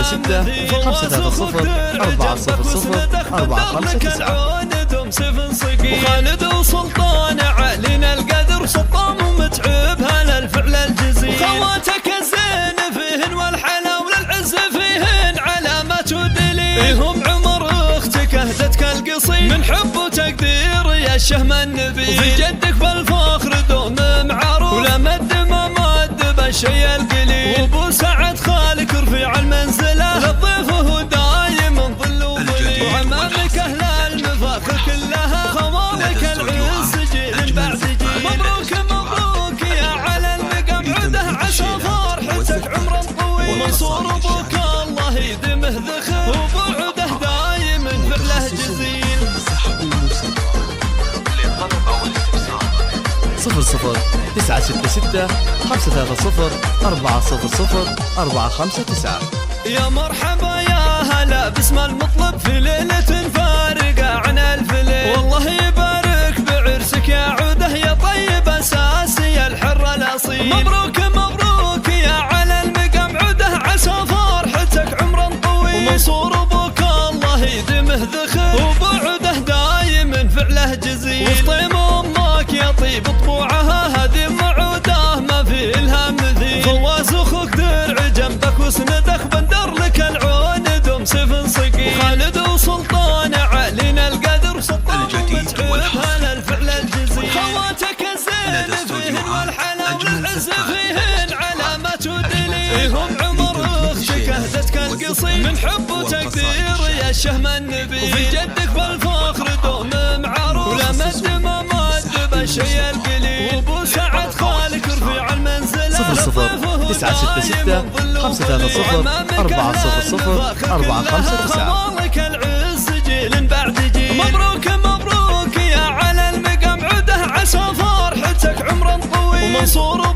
6 5 3 0 4 0 0 4 5 9. وخالد وسلطان علينا القدر سطام ومتعب هلا الفعل الجزيل. خواتك الزين فيهن والحلا وللعز فيهن علامات ودليل. هم عمر اختك اهدتك القصيد من حب وتقدير يا الشهم النبيل. وفي جدك بالفخر دوم معروف ولا مد ما مد بالشي القليل. وابو سعد خالك رفيع المنزله للضيف هو دايم ظل وظليل. وعمامك اهل المفاخر كلها خوالك العز جيل بعد جيل. مبروك مبروك يا على المقام عده عسى فرحتك عمرا طويل. ومنصور ابوك الله يدمه ذخر وبعده دايم فعله جزيل. 00 966 530 400 459. يا مرحبا يا هلا باسم المطلب في ليلة فارقة عن الف ليل. والله يبارك بعرسك يا عوده يا طيب اساسي الحر الاصيل. مبروك مبروك يا على المقام عوده عسى فرحتك عمرا طويل. ومنصور ابوك الله يدمه ذخر وبعده دايم فعله جزيل. وفطيم امك يا طيب طبوعها هذه معوده ما في لها مثيل. فواز اخوك درع جنبك وسندك بندر لك العون دوم سيف صقيل. وخالد وسلطان علينا القدر سطام ومتعب هلا الفعل الجزيل. خواتك الزين فيهن والحلا وللعز فيهن علامات ودليل. هم عمر اختك اهدتك القصيد من حب وتقدير يا الشهم النبيل. وفي جدك بالفخر دوم معروف ولا مد ما مد بالشي القليل. وابو سعد خالك رفيع المنزله 00 966 530 400 459. خوالك العز جيل بعد جيل. مبروك مبروك يا على المقام عده عسى فرحتك عمرا طويل. ومنصور